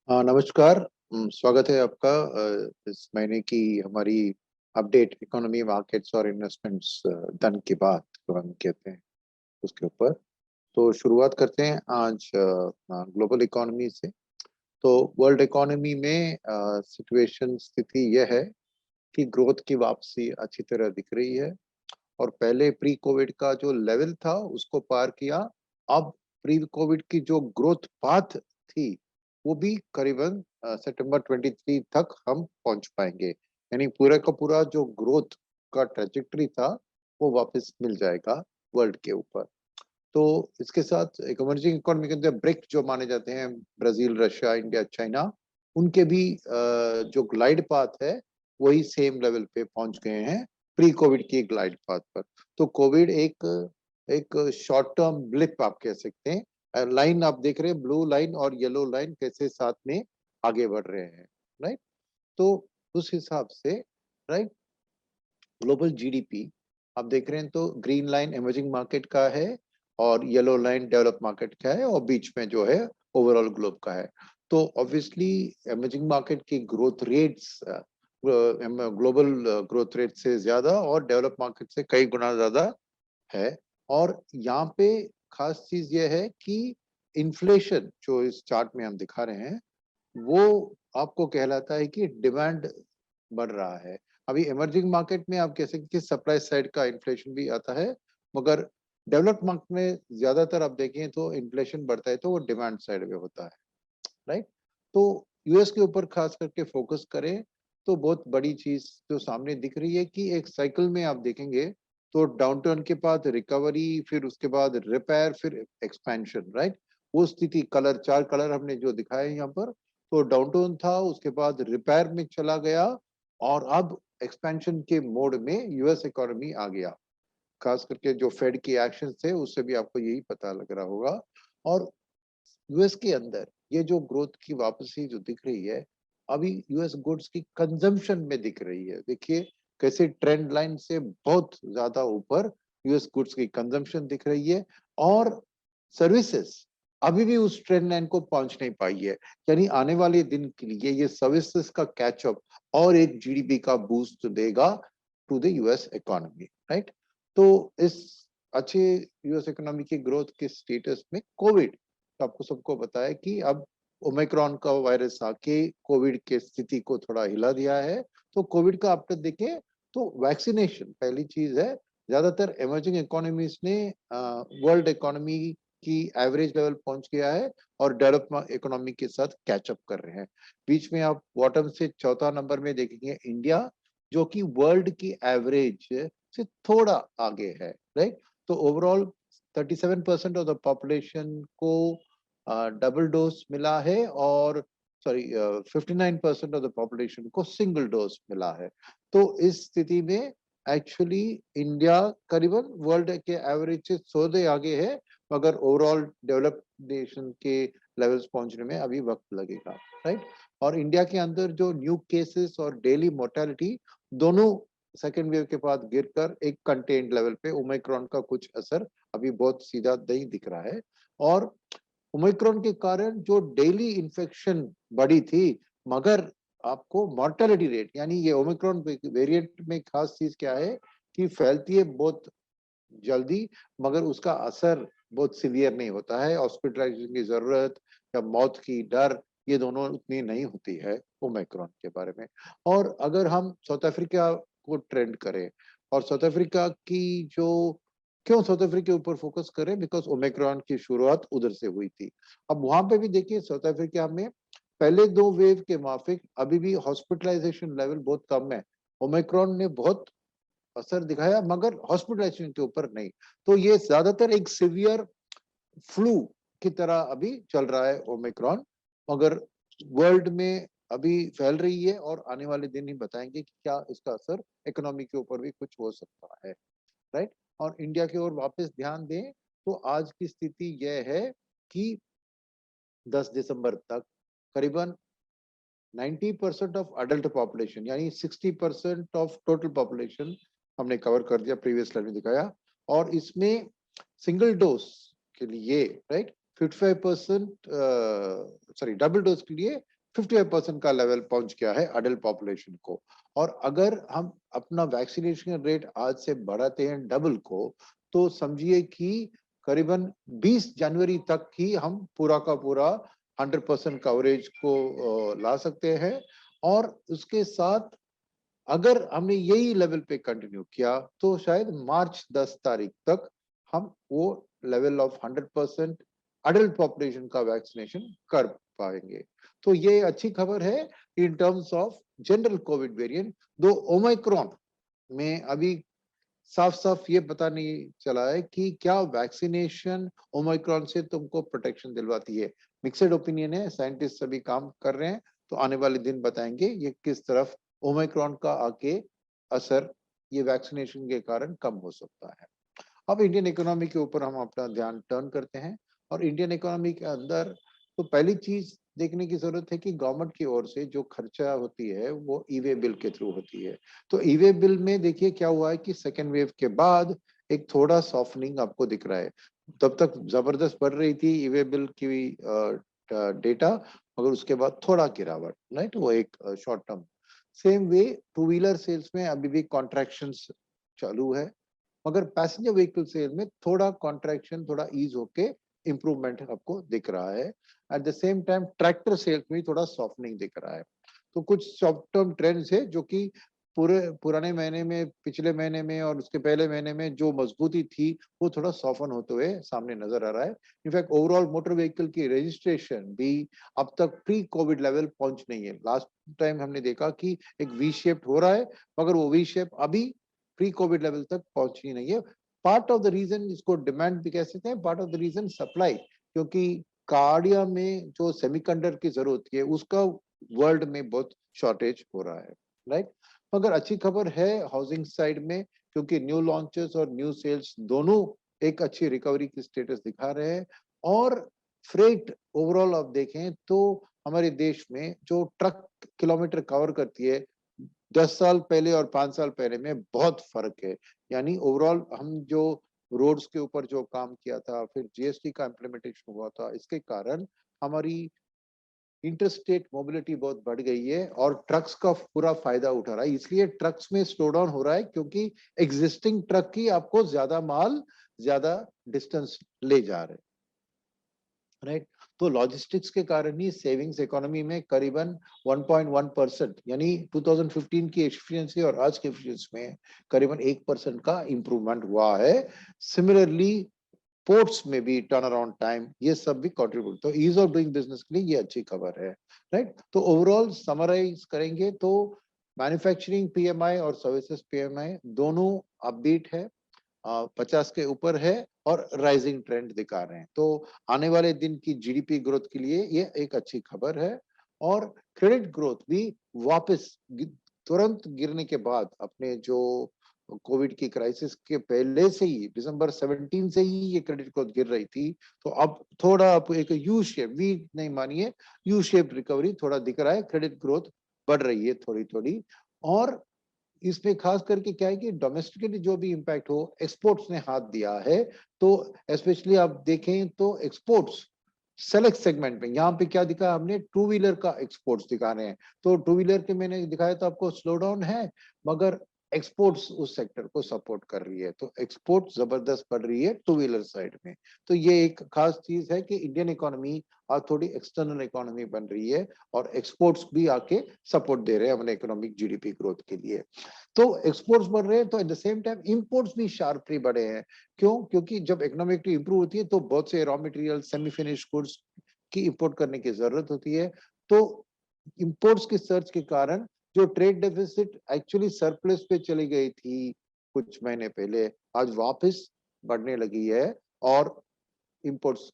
नमस्कार। स्वागत है आपका इस महीने की हमारी अपडेट इकोनॉमी मार्केट्स और इन्वेस्टमेंट्स धन की बात जो हम कहते हैं उसके ऊपर। तो शुरुआत करते हैं आज ग्लोबल इकोनॉमी से। तो वर्ल्ड इकोनॉमी में सिचुएशन स्थिति यह है कि ग्रोथ की वापसी अच्छी तरह दिख रही है और पहले प्री कोविड का जो लेवल था उसको पार किया। अब प्री कोविड की जो ग्रोथ पाथ थी वो भी करीबन सितंबर 23 तक हम पहुंच पाएंगे, यानी पूरा का पूरा जो ग्रोथ का ट्रेजेक्टरी था वो वापस मिल जाएगा वर्ल्ड के ऊपर। तो इसके साथ एक इमर्जिंग इकोनॉमी के अंदर ब्रिक जो माने जाते हैं, ब्राजील, रशिया, इंडिया, चाइना, उनके भी जो ग्लाइड पाथ है वही सेम लेवल पे पहुंच गए हैं प्री कोविड की ग्लाइड पाथ पर। तो कोविड एक एक शॉर्ट टर्म ब्लिप आप कह सकते हैं। लाइन आप देख रहे हैं, ब्लू लाइन और येलो लाइन कैसे साथ में आगे बढ़ रहे हैं, राइट। तो उस हिसाब से, राइट, ग्लोबल जीडीपी आप देख रहे हैं तो ग्रीन लाइन इमर्जिंग मार्केट का है और येलो लाइन डेवलप मार्केट का है और बीच में जो है ओवरऑल ग्लोब का है। तो ऑब्वियसली इमर्जिंग मार्केट की growth rates global growth rate से ज्यादा और डेवलप मार्केट से कई गुना ज्यादा है। और यहाँ पे खास चीज ये है कि इन्फ्लेशन जो इस चार्ट में हम दिखा रहे हैं वो आपको कहलाता है कि डिमांड बढ़ रहा है। अभी इमर्जिंग मार्केट में आप कह सकते हैं कि सप्लाई साइड का इन्फ्लेशन भी आता है, मगर डेवलप्ड मार्केट में ज्यादातर आप देखें तो इन्फ्लेशन बढ़ता है तो वो डिमांड साइड में होता है, राइट। तो यूएस के ऊपर खास करके फोकस करें तो बहुत बड़ी चीज जो सामने दिख रही है कि एक साइकिल में आप देखेंगे तो डाउनटर्न के बाद रिकवरी, फिर उसके बाद रिपेयर, फिर एक्सपेंशन, राइट। वो स्थिति कलर, चार कलर हमने जो दिखाए यहाँ पर, तो डाउनटर्न था, उसके बाद रिपेयर में चला गया और अब एक्सपेंशन के मोड में यूएस इकोनॉमी आ गया। खास करके जो फेड की एक्शन थे उससे भी आपको यही पता लग रहा होगा। और यूएस के अंदर ये जो ग्रोथ की वापसी जो दिख रही है अभी यूएस गुड्स की कंजम्पशन में दिख रही है। देखिए कैसे ट्रेंड लाइन से बहुत ज्यादा ऊपर यूएस गुड्स की कंजम्पशन दिख रही है और सर्विसेज अभी भी उस ट्रेंड लाइन को पहुंच नहीं पाई है। यानी आने वाले दिन के लिए ये सर्विसेज का कैचअप और एक जीडीपी का बूस्ट देगा to the US economy, right. तो इस अच्छे यूएस इकोनॉमी की ग्रोथ के स्टेटस में कोविड, तो आपको सबको बताया कि अब ओमिक्रॉन का वायरस आके कोविड के स्थिति को थोड़ा हिला दिया है। तो कोविड का आफ्टर देखें तो वैक्सीनेशन पहली चीज है। ज्यादातर इमर्जिंग इकोनॉमीज ने वर्ल्ड इकोनॉमी की एवरेज लेवल पहुंच गया है और डेवलप इकोनॉमी के साथ कैचअप कर रहे हैं। बीच में आप बॉटम से चौथा नंबर में देखेंगे इंडिया, जो कि वर्ल्ड की एवरेज से थोड़ा आगे है, राइट। तो ओवरऑल 37% ऑफ द पॉपुलेशन को डबल डोज मिला है और 59% ऑफ द पॉपुलेशन को सिंगल डोज मिला है। तो इस स्थिति में एक्चुअली इंडिया करीबन वर्ल्ड के एवरेज से 100 आगे है, मगर ओवरऑल डेवलप्ड नेशन के लेवल्स पहुंचने में अभी वक्त लगेगा, राइट। और इंडिया के अंदर जो न्यू केसेस और डेली मोर्टेलिटी दोनों सेकेंड वेव के बाद गिरकर एक कंटेन्ड लेवल पे, ओमिक्रॉन का कुछ असर अभी बहुत सीधा नहीं दिख रहा है। और ओमिक्रॉन के कारण जो डेली इन्फेक्शन बढ़ी थी, मगर आपको मॉर्टेलिटी रेट, यानी ये ओमिक्रॉन वेरिएंट में खास चीज क्या है कि फैलती है बहुत जल्दी, मगर उसका असर बहुत सीवियर नहीं होता है। हॉस्पिटलाइजेशन की जरूरत या मौत की डर ये दोनों उतनी नहीं होती है ओमिक्रॉन के बारे में। और अगर हम साउथ अफ्रीका को ट्रेंड करें और साउथ अफ्रीका की जो, क्यों साउथ अफ्रीका के ऊपर फोकस करें, बिकॉज ओमिक्रॉन की शुरुआत उधर से हुई थी। अब वहां पे भी देखिए साउथ अफ्रीका में पहले दो वेव के माफिक अभी भी हॉस्पिटलाइजेशन लेवल बहुत कम है। ओमिक्रॉन ने बहुत असर दिखाया मगर हॉस्पिटलाइजेशन के ऊपर नहीं। तो ये ज्यादातर एक सिवियर फ्लू की तरह अभी चल रहा है ओमिक्रॉन, मगर वर्ल्ड में अभी फैल रही है और आने वाले दिन ही बताएंगे कि क्या इसका असर इकोनॉमी के ऊपर भी कुछ हो सकता है, राइट। और इंडिया की ओर वापस ध्यान दें तो आज की स्थिति यह है कि 10 दिसंबर तक करीबन 90% ऑफ अडल्ट पॉपुलेशन, यानी 60% ऑफ टोटल पॉपुलेशन हमने कवर कर दिया, प्रीवियस स्लाइड में दिखाया। और इसमें सिंगल डोज के लिए, राइट, 55%, सॉरी, डबल डोज के लिए 55% का लेवल पहुंच गया है अडल्ट पॉपुलेशन को। और अगर हम अपना वैक्सीनेशन रेट आज से बढ़ाते हैं डबल को, तो समझिए कि करीबन 20 जनवरी तक ही हम पूरा का पूरा 100% कवरेज को ला सकते हैं। और उसके साथ अगर हमने यही लेवल पे कंटिन्यू किया तो शायद मार्च 10 तारीख तक हम वो लेवल ऑफ 100% अडल्ट पॉपुलेशन का वैक्सीनेशन कर पाएंगे। तो ये अच्छी खबर है in terms of general Covid variant. दो ओमाइक्रॉन में अभी साफ साफ ये पता नहीं चला है कि क्या वैक्सीनेशन ओमाइक्रॉन से तुमको प्रोटेक्शन दिलवाती है। मिक्सड ओपिनियन है, साइंटिस्ट सभी काम कर रहे हैं, तो आने वाले दिन बताएंगे ये किस तरफ ओमाइक्रॉन का आके असर ये वैक्सीनेशन के कारण कम हो सकता है। अब इंडियन इकोनॉमी के ऊपर हम अपना ध्यान टर्न करते हैं। और इंडियन इकोनॉमी के अंदर तो पहली चीज देखने की जरूरत है कि गवर्नमेंट की ओर से जो खर्चा होती है वो ई वे बिल के थ्रू होती है। तो ई वे बिल में देखिए क्या हुआ है कि सेकेंड वेव के बाद एक थोड़ा सॉफ्टनिंग आपको दिख रहा है। तब तक जबरदस्त बढ़ रही थी ई वे बिल की डेटा, मगर उसके बाद थोड़ा गिरावट, राइट, वो एक short term. Same way two wheeler sales में अभी भी कॉन्ट्रैक्शंस चालू है, मगर पैसेंजर व्हीकल सेल में थोड़ा कॉन्ट्रैक्शन, थोड़ा ईज होके इंप्रूवमेंट आपको दिख रहा है। At the same time tractor sales में थोड़ा सॉफ्टनिंग दिख रहा है। तो कुछ शॉर्ट टर्म ट्रेंड्स है जो कि पुराने महीने में, पिछले महीने में और उसके पहले महीने में जो मजबूती थी वो थोड़ा सॉफन होते हुए सामने नजर आ रहा है। इनफैक्ट ओवरऑल मोटर व्हीकल की रजिस्ट्रेशन भी अब तक प्री कोविड लेवल पहुंच नहीं है। लास्ट टाइम हमने देखा कि एक वी शेप हो रहा है, मगर वो वी शेप अभी प्री कोविड लेवल तक पहुंची नहीं है। पार्ट ऑफ द रीजन, इसको डिमांड भी कह सकते हैं, part of the reason supply, क्योंकि कार्डिया में जो सेमीकंडक्टर की जरूरत है उसका वर्ल्ड में बहुत शॉर्टेज हो रहा है, राइट। मगर अच्छी खबर है हाउसिंग साइड में, क्योंकि न्यू लॉन्चेस और न्यू सेल्स दोनों एक अच्छी रिकवरी की स्टेटस दिखा रहे हैं। और फ्रेट ओवरऑल आप देखें तो हमारे देश में जो ट्रक किलोमीटर कवर करती है 10 साल पहले और 5 साल पहले में बहुत फर्क है। यानी ओवरऑल हम जो रोड्स के ऊपर जो काम किया था, फिर जीएसटी का इम्प्लीमेंटेशन हुआ था, इसके कारण हमारी इंटरस्टेट मोबिलिटी बहुत बढ़ गई है और ट्रक्स का पूरा फायदा उठा रहा है। इसलिए ट्रक्स में स्लो डाउन हो रहा है, क्योंकि एग्जिस्टिंग ट्रक की आपको ज्यादा माल ज्यादा डिस्टेंस ले जा रहे हैं, राइट। तो लॉजिस्टिक्स के कारण ही सेविंग्स इकोनॉमी में करीबन 1.1%, यानी 2015 की एफिशिएंसी और आज के एफिशिएंसी में करीबन 1% का इंप्रूवमेंट हुआ है। सिमिलरली पोर्ट्स में भी टर्न अराउंड टाइम, ये सब भी कंट्रीब्यूट, तो ईज ऑफ डूइंग बिजनेस के लिए ये अच्छी खबर है, राइट। तो ओवरऑल समराइज करेंगे तो मैन्युफैक्चरिंग पीएमआई और सर्विसेज पीएमआई दोनों अपबीट है, 50 के ऊपर है और राइजिंग ट्रेंड दिखा रहे हैं। तो आने वाले दिन की जीडीपी ग्रोथ के लिए ये एक अच्छी खबर है। और क्रेडिट ग्रोथ भी वापस तुरंत गिरने के बाद, अपने जो कोविड की क्राइसिस के पहले से ही दिसंबर 17 से ही ये क्रेडिट ग्रोथ गिर रही थी, तो अब थोड़ा अब एक यू शेप, वी नहीं मानिए, यू शेप रिकवरी थोड़ा दिख रहा है, क्रेडिट ग्रोथ बढ़ रही है थोड़ी थोड़ी। और इसमें खास करके क्या है कि डोमेस्टिकली जो भी इम्पैक्ट हो, एक्सपोर्ट्स ने हाथ दिया है। तो स्पेशली आप देखें तो एक्सपोर्ट्स सेलेक्ट सेगमेंट में, यहाँ पे क्या दिखा हमने, टू व्हीलर का एक्सपोर्ट्स दिखा रहे हैं। तो टू व्हीलर के मैंने दिखाया तो आपको स्लो डाउन है, मगर एक्सपोर्ट्स उस सेक्टर को सपोर्ट कर रही है। तो एक्सपोर्ट जबरदस्त बढ़ रही है टू व्हीलर साइड में। तो ये एक खास चीज है कि इंडियन इकोनॉमी आज थोड़ी एक्सटर्नल इकोनॉमी बन रही है और एक्सपोर्ट्स भी आके सपोर्ट दे रहे हैं अपने इकोनॉमिक जीडीपी ग्रोथ के लिए। तो एक्सपोर्ट्स बढ़ रहे हैं, तो eight the same time imports भी शार्पली बढ़े हैं। क्यों? क्योंकि जब इकोनॉमिक इंप्रूव होती है तो बहुत से raw material, semi finish goods की इंपोर्ट करने की जरूरत होती है। तो इंपोर्ट्स के सर्च के कारण जो ट्रेड डेफिसिट एक्चुअली सरप्लस पे चली गई थी कुछ महीने पहले, आज वापस बढ़ने लगी है। और इंपोर्ट्स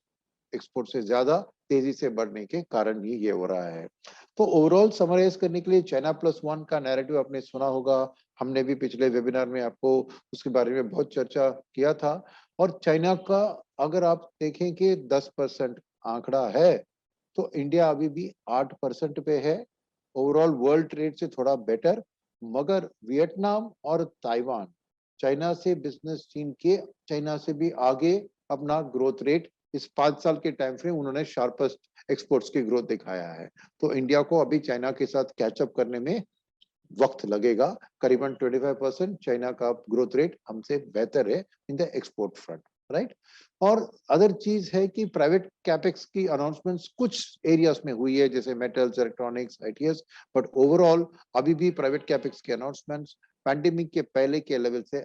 एक्सपोर्ट से ज्यादा तेजी से बढ़ने के कारण ही ये हो रहा है। तो ओवरऑल समराइज करने के लिए चाइना प्लस वन का नैरेटिव आपने सुना होगा, हमने भी पिछले वेबिनार में आपको उसके बारे में बहुत चर्चा किया था। और चाइना का अगर आप देखें कि 10% आंकड़ा है, तो इंडिया अभी भी 8% पे है, ओवरऑल वर्ल्ड ट्रेड से थोड़ा बेटर। मगर वियतनाम और ताइवान चाइना से बिजनेस, चीन के चाइना से भी आगे अपना ग्रोथ रेट इस 5 साल के टाइम फ्रेम उन्होंने शार्पेस्ट एक्सपोर्ट्स की ग्रोथ दिखाया है। तो इंडिया को अभी चाइना के साथ कैचअप करने में वक्त लगेगा। करीबन 25% चाइना का ग्रोथ रेट हमसे बेहतर है in the export front, right. और अदर चीज है कि प्राइवेट कैपेक्स की अनाउंसमेंट्स कुछ एरियाज में हुई है, जैसे metals, electronics, ITS, but overall अभी भी प्राइवेट कैपेक्स की अनाउंसमेंट्स पैंडेमिक के पहले के लेवल से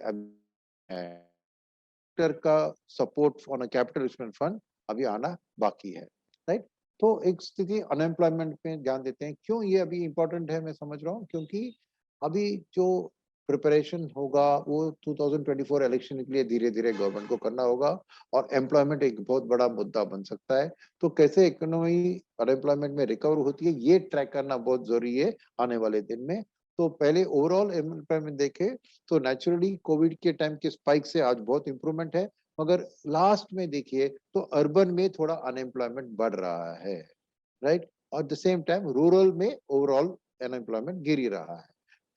सेक्टर का support on a capital investment fund अभी आना बाकी है, राइट। तो एक स्थिति अनएम्प्लॉयमेंट पे ध्यान देते हैं। क्यों ये अभी इंपॉर्टेंट है मैं समझ रहा हूँ, क्योंकि अभी जो प्रिपरेशन होगा वो 2024 इलेक्शन के लिए धीरे धीरे गवर्नमेंट को करना होगा, और एम्प्लॉयमेंट एक बहुत बड़ा मुद्दा बन सकता है। तो कैसे इकोनॉमी अनएम्प्लॉयमेंट में रिकवर होती है ये ट्रैक करना बहुत जरूरी है आने वाले दिन में। तो पहले ओवरऑल एम्प्लॉयमेंट देखे तो नेचुरली कोविड के टाइम के स्पाइक से आज बहुत इंप्रूवमेंट है, मगर लास्ट में देखिए तो अर्बन में थोड़ा अनएम्प्लॉयमेंट बढ़ रहा है, राइट। और द सेम टाइम रूरल में ओवरऑल अनएम्प्लॉयमेंट गिर ही रहा है।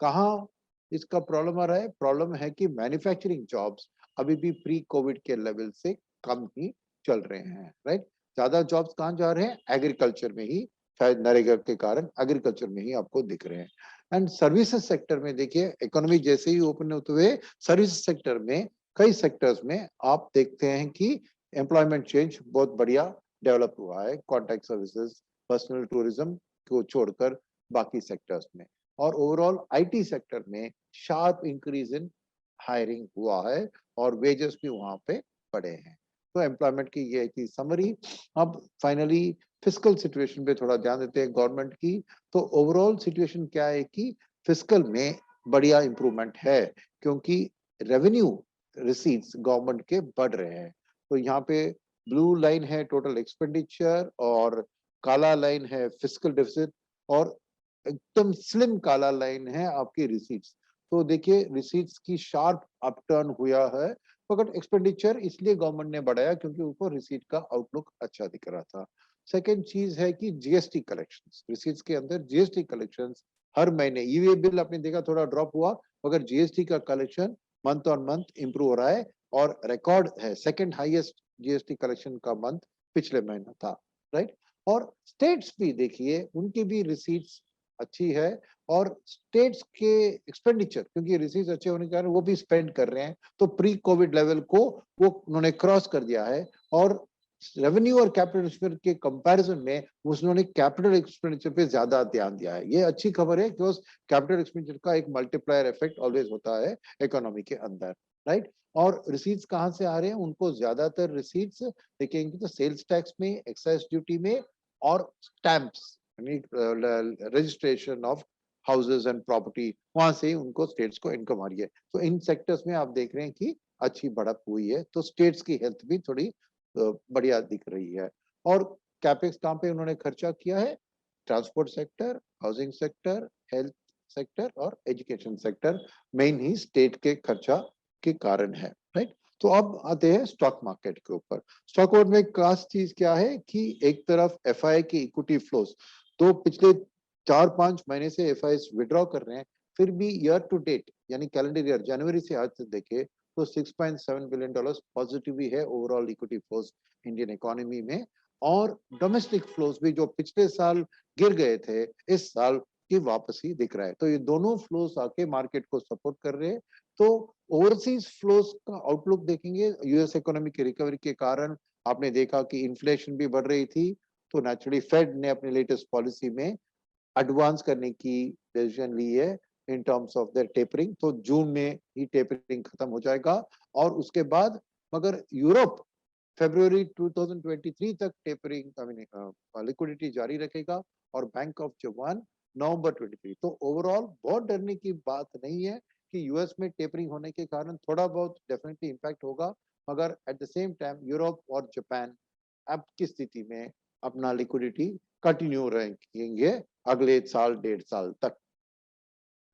कहाँ इसका प्रॉब्लम आ रहा है? प्रॉब्लम है कि मैन्युफैक्चरिंग जॉब्स अभी भी प्री कोविड के लेवल से कम ही चल रहे हैं, राइट। ज्यादा जॉब्स कहाँ जा रहे हैं? एग्रीकल्चर में ही, शायद नरेगा के कारण एग्रीकल्चर में ही आपको दिख रहे हैं। एंड सर्विसेज सेक्टर में देखिए, इकोनॉमी जैसे ही ओपन होते हुए सर्विस सेक्टर में कई सेक्टर्स में आप देखते हैं कि एम्प्लॉयमेंट चेंज बहुत बढ़िया डेवलप हुआ है, कॉन्ट्रैक्ट सर्विसेज, पर्सनल टूरिज्म को छोड़कर बाकी सेक्टर्स में। और ओवरऑल आईटी सेक्टर में शार्प इंक्रीज इन हायरिंग हुआ है और वेजेस भी वहां पे बढ़े हैं। तो एम्प्लॉयमेंट की ये थी समरी। अब फाइनली फिस्कल सिचुएशन पे थोड़ा ध्यान देते हैं गवर्नमेंट की। तो ओवरऑल सिचुएशन क्या है कि फिस्कल में बढ़िया इंप्रूवमेंट है, क्योंकि रेवेन्यू रिसीट्स गवर्नमेंट के बढ़ रहे हैं। तो यहाँ पे ब्लू लाइन है टोटल एक्सपेंडिचर और काला लाइन है फिस्कल डेफिसिट, और एकदम स्लिम काला लाइन है आपकी रिसीट्स। तो देखिए रिसीट्स की शार्प अपटर्न हुआ है, मगर एक्सपेंडिचर इसलिए गवर्नमेंट ने बढ़ाया क्योंकि उनको रिसीट का आउटलुक अच्छा दिख रहा था। सेकेंड चीज है कि जीएसटी कलेक्शंस, रिसीट्स के अंदर जीएसटी कलेक्शंस हर महीने, ईवे बिल आपने देखा थोड़ा ड्रॉप हुआ, मगर जीएसटी का collection month on month improve हो रहा है और रिकॉर्ड है, सेकंड हाईएस्ट जीएसटी कलेक्शन का मंथ पिछले महीना था, राइट। और स्टेट्स भी देखिए उनकी भी रिसीट्स अच्छी है, और स्टेट्स के एक्सपेंडिचर क्योंकि रिसीट्स अच्छे होने के कारण वो भी स्पेंड कर रहे हैं, तो प्री कोविड लेवल को वो उन्होंने क्रॉस कर दिया है। और रेवेन्यू और कैपिटल एक्सपेंडिचर के कंपैरिजन में उन्होंने कैपिटल एक्सपेंडिचर पे ज्यादा ध्यान दिया है। ये अच्छी खबर है, बिकॉज कैपिटल एक्सपेंडिचर का एक मल्टीप्लायर इफेक्ट ऑलवेज होता है इकोनॉमी के अंदर, राइट। और रिसीट्स कहाँ से आ रहे हैं? उनको ज्यादातर रिसीट्स देखेंगे तो सेल्स टैक्स में, एक्साइज ड्यूटी में, और stamps registration of houses and property, वहां से ही उनको स्टेट्स को इनकम आ रही है। तो इन सेक्टर्स में आप देख रहे हैं कि अच्छी बढ़त हुई है, तो स्टेट्स की हेल्थ भी थोड़ी बढ़िया दिख रही है। और कैपेक्स कहाँ पे उन्होंने खर्चा किया है? Transport sector, housing sector, health sector और एजुकेशन सेक्टर मेन ही स्टेट के खर्चा के कारण है, राइट। तो अब आते हैं स्टॉक मार्केट के ऊपर। स्टॉक मार्केट में खास चीज क्या है कि एक तरफ एफआई की इक्विटी फ्लोज, तो पिछले 4-5 महीने से एफआई विड्रॉ कर रहे हैं, फिर भी ईयर टू डेट यानी कैलेंडर ईयर जनवरी से आज तक देखे तो $6.7 बिलियन पॉजिटिव भी है overall equity flows Indian economy में। और डोमेस्टिक फ्लोज भी जो पिछले साल गिर गए थे, इस साल की वापसी दिख रहा है। तो ये दोनों फ्लोज आके मार्केट को सपोर्ट कर रहे हैं। तो ओवरसीज फ्लोज का आउटलुक देखेंगे, यूएस इकोनॉमी की रिकवरी के कारण आपने देखा कि इन्फ्लेशन भी बढ़ रही थी, तो नेचुरली फेड ने अपने लेटेस्ट पॉलिसी में एडवांस करने की डिसीजन ली है in terms of their tapering. तो जून में ही टेपरिंग खत्म हो जाएगा, और उसके बाद मगर यूरोप फरवरी 2023 तक टेपरिंग लिक्विडिटी जारी रखेगा, और बैंक ऑफ जापान नवंबर 23। तो ओवरऑल बहुत डरने की बात नहीं है कि यूएस में टेपरिंग होने के कारण थोड़ा बहुत डेफिनेटली इंपैक्ट होगा, मगर eight the same time Europe और जापान अब की स्थिति में अपना लिक्विडिटी कंटिन्यू रखेंगे अगले साल 1.5 साल तक।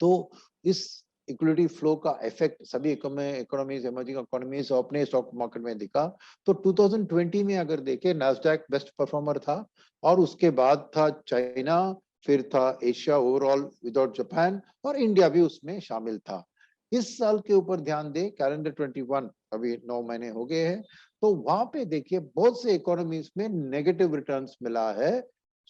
तो इस इक्विटी फ्लो का इफेक्ट सभी इकोनॉमीज, इमर्जिंग इकोनॉमीज और अपने स्टॉक मार्केट में दिखा। तो 2020 में अगर देखें नास्डैक बेस्ट परफॉर्मर था, और उसके बाद था चाइना, फिर था एशिया ओवरऑल विदाउट जापान, और इंडिया भी उसमें शामिल था। इस साल के ऊपर ध्यान दें, कैलेंडर 21 अभी 9 महीने हो गए हैं, तो वहां पे देखिए बहुत से इकोनॉमीज में नेगेटिव रिटर्न्स मिला है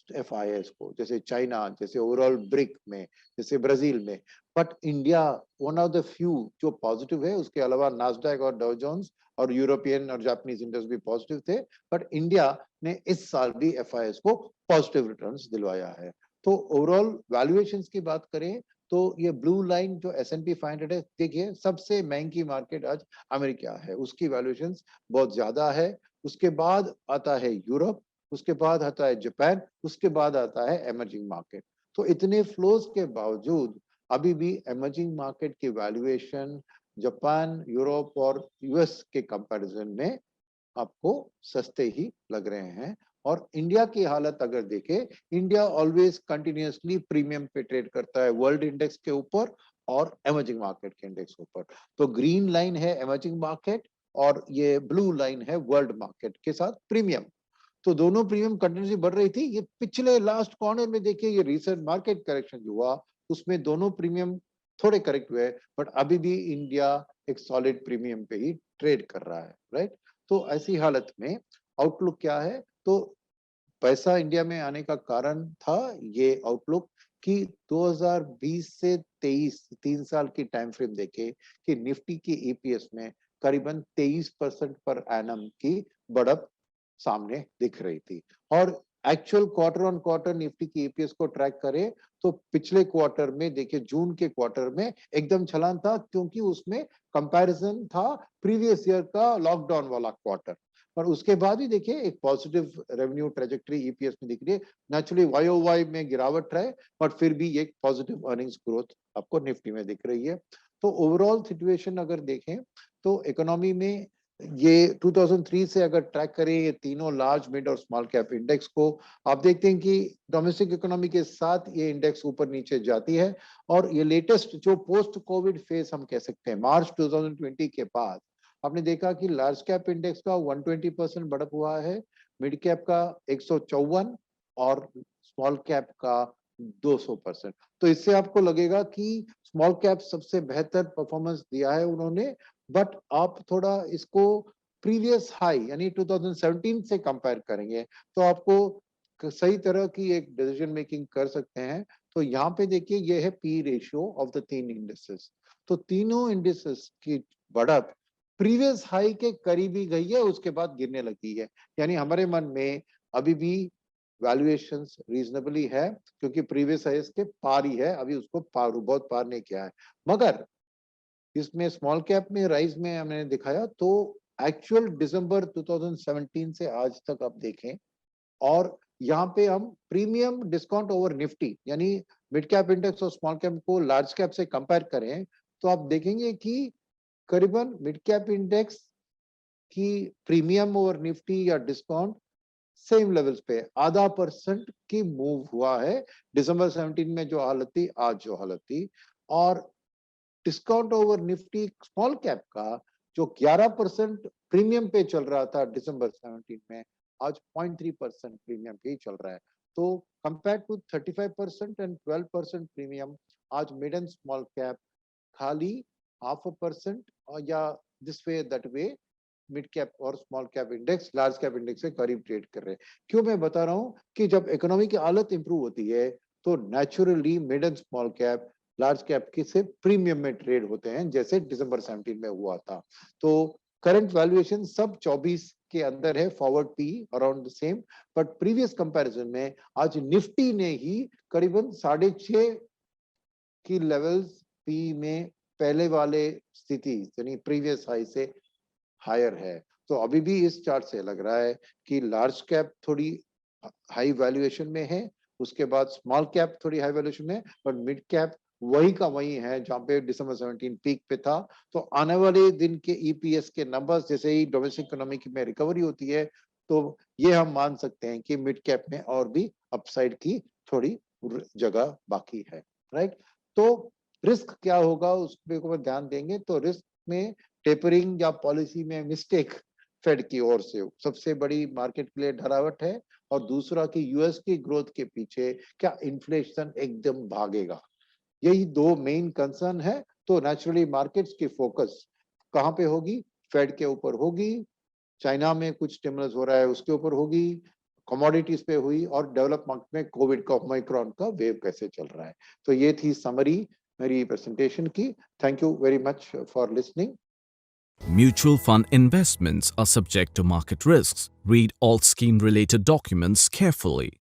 एफआईएस को, जैसे चाइना, जैसे ओवरऑल ब्रिक में, जैसे ब्राजील में। But India one of the few जो पॉजिटिव है, उसके अलावा नास्डैक और डाउ जोन्स और यूरोपियन और जापानीज इंडेक्स भी पॉजिटिव थे, बट इंडिया ने इस साल भी एफआईएस को पॉजिटिव रिटर्न्स दिलवाया है। तो ओवरऑल वैल्यूएशंस की बात करें तो ये ब्लू लाइन जो S&P 500 है, देखिए सबसे महंगी मार्केट आज अमेरिका है, उसकी वैल्यूएशंस बहुत ज्यादा है। उसके बाद आता है यूरोप, उसके बाद आता है जापान, उसके बाद आता है एमर्जिंग मार्केट। तो इतने फ्लोज के बावजूद अभी भी एमर्जिंग मार्केट की वैल्यूएशन जापान, यूरोप और यूएस के कंपैरिजन में आपको सस्ते ही लग रहे हैं। और इंडिया की हालत अगर देखें, इंडिया ऑलवेज कंटिन्यूअसली प्रीमियम पे ट्रेड करता है वर्ल्ड इंडेक्स के ऊपर और एमर्जिंग मार्केट के इंडेक्स के ऊपर। तो ग्रीन लाइन है एमर्जिंग मार्केट और ये ब्लू लाइन है वर्ल्ड मार्केट के साथ प्रीमियम। तो दोनों प्रीमियम कंटिन्यूसली बढ़ रही थी। ये पिछले लास्ट कॉर्नर में देखिए, ये रिसेंट मार्केट करेक्शन जो हुआ उसमें दोनों प्रीमियम थोड़े करेक्ट हुए, बट अभी भी इंडिया एक सॉलिड प्रीमियम पे ही ट्रेड कर रहा है, राइट। तो ऐसी हालत में आउटलुक क्या है? तो पैसा इंडिया में आने का कारण था ये आउटलुक कि 2020 से 23 3 साल की टाइम फ्रेम देखे कि निफ्टी की ईपीएस में करीबन 23% पर एनम की बढ़त सामने दिख रही थी। और actual quarter on quarter Nifty की ईपीएस को ट्रैक करें तो पिछले क्वार्टर में देखिए, जून के क्वार्टर में एकदम छलांग था, क्योंकि उसमें कंपैरिजन था प्रीवियस ईयर का लॉकडाउन वाला क्वार्टर। पर उसके बाद ही देखिए एक पॉजिटिव रेवेन्यू ट्रेजेक्टरी ईपीएस में दिख रही है। नेचुरली वाईओवाई में गिरावट है, बट फिर भी एक पॉजिटिव अर्निंग्स ग्रोथ आपको निफ्टी में दिख रही है। तो ओवरऑल सिचुएशन अगर देखें तो इकोनॉमी में ये 2003 से अगर ट्रैक करें ये तीनों लार्ज, मिड और स्मॉल कैप इंडेक्स को, आप देखते हैं कि डोमेस्टिक इकोनॉमी के साथ ये इंडेक्स ऊपर नीचे जाती है। और ये लेटेस्ट जो पोस्ट कोविड फेज हम कह सकते हैं, मार्च 2020 के बाद आपने देखा कि लार्ज कैप इंडेक्स का 120% बढ़त हुआ है, मिड कैप का 154 और स्मॉल कैप का 200%। तो इससे आपको लगेगा कि स्मॉल कैप सबसे बेहतर परफॉर्मेंस दिया है उन्होंने। बट आप थोड़ा इसको प्रीवियस हाई यानी 2017 से कंपेयर करेंगे तो आपको सही तरह की एक डिसीजन मेकिंग कर सकते हैं। तो यहाँ पे देखिए ये है पी रेशियो ऑफ द तीन इंडेक्सेस। तो तीनों इंडेक्सेस की बढ़त प्रीवियस हाई के करीब ही गई है, उसके बाद गिरने लगी है। यानी हमारे मन में अभी भी वैल्यूएशंस रीजनेबली है, क्योंकि प्रीवियस हाई के पार ही है, अभी उसको पार बहुत पार नहीं किया है। मगर इसमें स्मॉल कैप में राइज में हमने दिखाया तो एक्चुअल दिसंबर 2017 से आज तक आप देखें, और यहाँ पे हम प्रीमियम डिस्काउंट ओवर निफ्टी यानी मिड कैप इंडेक्स और स्मॉल कैप को लार्ज कैप से कंपेयर करें तो आप देखेंगे कि करीबन मिड कैप इंडेक्स की प्रीमियम ओवर निफ्टी या डिस्काउंट सेम लेवल्स पे 0.5% की मूव हुआ है। दिसंबर 17 में जो हालत थी, आज जो हालत थी। और discount over Nifty small cap का जो 11% प्रीमियम पे चल रहा था दिसंबर 17 में, आज 0.3% प्रीमियम पे ही चल रहा है। तो कंपेयर टू 35% एंड 12% प्रीमियम, आज मिड एंड स्मॉल कैप खाली 0.5% या this way that way mid cap और small cap index large cap index से करीब ट्रेड कर रहे हैं। क्यों मैं बता रहा हूं कि जब इकोनॉमी की हालत इंप्रूव होती है तो naturally mid and small cap large cap की से प्रीमियम में ट्रेड होते हैं, जैसे दिसंबर 17 में हुआ था। तो करंट वैल्यूएशन सब 24 के अंदर है, forward P around the same. But previous comparison में आज निफ्टी ने ही करीबन 6.5 की लेवल्स पी में पहले वाले स्थिति यानी प्रीवियस हाई से हायर है। तो अभी भी इस चार्ट से लग रहा है कि लार्ज कैप थोड़ी हाई वैल्यूएशन में है, उसके बाद स्मॉल कैप थोड़ी हाई वैल्यूएशन में, बट मिड कैप वही का वही है जहां पे दिसंबर 17 पीक पे था। तो आने वाले दिन के ईपीएस के नंबर्स जैसे ही डोमेस्टिक इकोनॉमी में रिकवरी होती है तो ये हम मान सकते हैं कि मिड कैप में और भी अपसाइड की थोड़ी जगह बाकी है, राइट। तो रिस्क क्या होगा उस पर ध्यान देंगे तो रिस्क में टेपरिंग या पॉलिसी में मिस्टेक फेड की ओर से सबसे बड़ी मार्केट के लिए डरावट है। और दूसरा कि यूएस की ग्रोथ के पीछे क्या इन्फ्लेशन एकदम भागेगा, यही दो मेन कंसर्न है। तो नेचुरली मार्केट्स की फोकस कहाँ पे होगी? फेड के ऊपर होगी, चाइना में कुछ स्टिमुलस हो रहा है उसके ऊपर होगी, कमोडिटीज पे हुई, और डेवलप मार्केट में कोविड का ओमिक्रॉन का वेव कैसे चल रहा है। तो ये थी समरी मेरी प्रेजेंटेशन की। Thank you very much for listening. Mutual fund investments are subject to market risks. Read all scheme-related documents carefully.